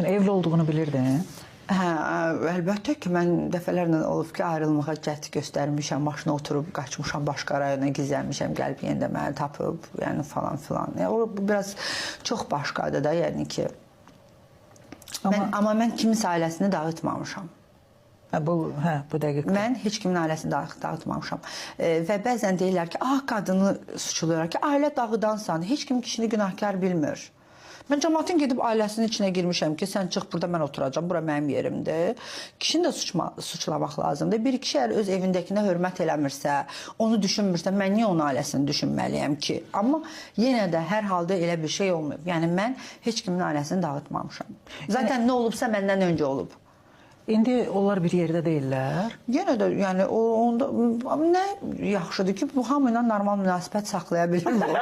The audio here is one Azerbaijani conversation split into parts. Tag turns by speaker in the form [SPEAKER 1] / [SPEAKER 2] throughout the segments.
[SPEAKER 1] Evli olduğunu bilirdin.
[SPEAKER 2] Hə, əlbəttə ki, mən dəfələrlə olub ki, ayrılmağa cəhd göstərmişəm, maşına oturub qaçmışam, başqa rayona gizlənmişəm, gəlib yenə də məni tapıb, yəni falan filan. O biraz çox başqadır da, yəni ki. Amma mən kiminsə ailəsini dağıtmamışam.
[SPEAKER 1] Bu dəqiq.
[SPEAKER 2] Mən heç kimin ailəsini dağıtmamışam. Və bəzən deyirlər ki, qadını suçluyorlar ki, ailə dağıdansan, heç kim kişini günahkar bilmir. Mən cəmaatın gedib ailəsinin içinə girmişəm ki, sən çıx burada, mən oturacam, bura mənim yerimdir. Kişini də suçlamaq lazımdır. Bir kişi əgər öz evindəkinə hörmət eləmirsə, onu düşünmürsə, mən niyə onun ailəsini düşünməliyəm ki? Amma yenə də hər halda elə bir şey olmayıb. Yəni mən heç kimin ailəsini dağıtmamışam. Zaten nə olubsa məndən öncə olub.
[SPEAKER 1] İndi onlar bir yerdə deyirlər.
[SPEAKER 2] Yenə də yəni onda nə yaxşıdır ki, bu hamı ilə normal münasibət saxlaya bilir bu.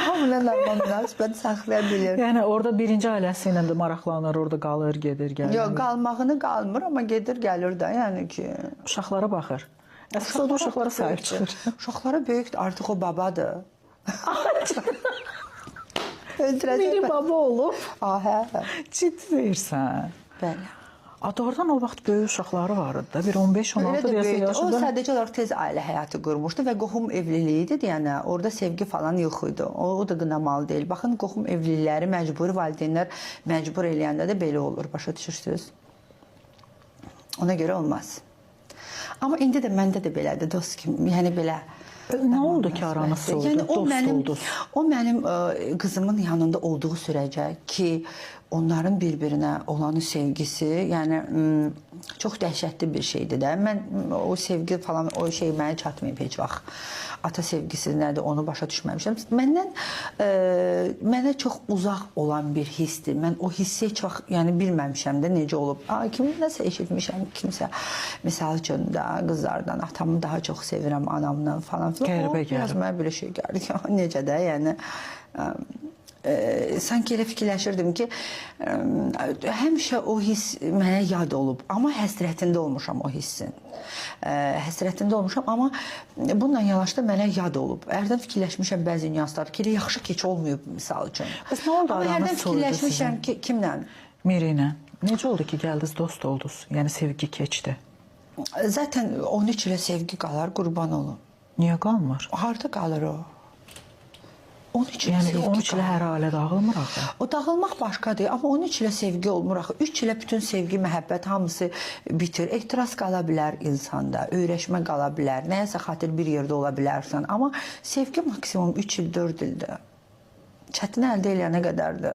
[SPEAKER 2] Hamıyla normal münasibət saxlaya bilir.
[SPEAKER 1] Yəni orada birinci ailəsi ilə də maraqlanır, orada qalır, gedir, gəlir.
[SPEAKER 2] Yox, qalmağını qalmır, amma gedir, gəlir də, yəni ki.
[SPEAKER 1] Uşaqlara baxır. Əsas o da uşaqlara sahib çıxır.
[SPEAKER 2] Uşaqlara böyükdür, artıq o babadır.
[SPEAKER 1] Biri baba olub.
[SPEAKER 2] Hə.
[SPEAKER 1] Ciddi deyirsən.
[SPEAKER 2] Bəli.
[SPEAKER 1] Doğrudan o vaxt böyük uşaqları var idi da, bir 15-16 yaşında.
[SPEAKER 2] O sadəcə olaraq tez ailə həyatı qurmuşdu və qohum evliliyi idi, yəni orada sevgi falan yox idi. O da qınamalı deyil. Baxın, qohum evlilikləri məcburi valideynlər məcbur eləyəndə də belə olur, başa düşürsünüz? Ona görə olmaz. Amma indi də məndə də belədir, dost kimi, yəni belə.
[SPEAKER 1] Nə oldu ki, aranız soğudu,
[SPEAKER 2] yəni,
[SPEAKER 1] dost oldunuz?
[SPEAKER 2] O mənim qızımın yanında olduğu sürəcə ki, onların bir-birinə olan sevgisi, yəni çox dəhşətli bir şeydir də. Mən o sevgi falan, o şey mənə çatmayıb heç vaxt. Ata sevgisi nədir, onu başa düşməmişəm. Mənə çox uzaq olan bir hissdir. Mən o hissi heç vaxt yəni bilməmişəm də necə olub. Nəsə eşitmişəm, kimsə, misal üçün də qızlardan, atamı daha çox sevirəm, anamdan falan.
[SPEAKER 1] Qəribə gəlir.
[SPEAKER 2] Biraz mənə belə şey gəldi ki, necə də, yəni sanki elə fikirləşirdim ki, həmişə o hiss mənə yad olub, amma həsrətində olmuşam o hissin. Həsrətində olmuşam, amma bununla yanaşı mənə yad olub. Hərdən fikirləşmişəm bəzi nüanslar ki, elə yaxşı keç olmayıb, misal üçün.
[SPEAKER 1] Bəs nə oldu aranız soyudu sizin?
[SPEAKER 2] Hərdən fikirləşmişəm ki, kimlə?
[SPEAKER 1] Miri ilə. Necə oldu ki, gəldiniz, dost oldunuz? Yəni sevgi keçdi.
[SPEAKER 2] Zaten 13 ilə sevgi qalar, qurban olun.
[SPEAKER 1] Niyə qalmır?
[SPEAKER 2] Harda qalır o? 13 ilə
[SPEAKER 1] Yəni
[SPEAKER 2] sevgi
[SPEAKER 1] 13 ilə hər ailə dağılmır axı.
[SPEAKER 2] O dağılmaq başqadır, amma 13 ilə sevgi olmur axı. 3 ilə bütün sevgi, məhəbbət hamısı bitir. Ehtiras qala bilər insanda, öyrəşmə qala bilər, nəyəsə xatir bir yerdə ola bilərsən. Amma sevgi maksimum 3 il, 4 ildir. Çətin əldə eləyənə qədərdir.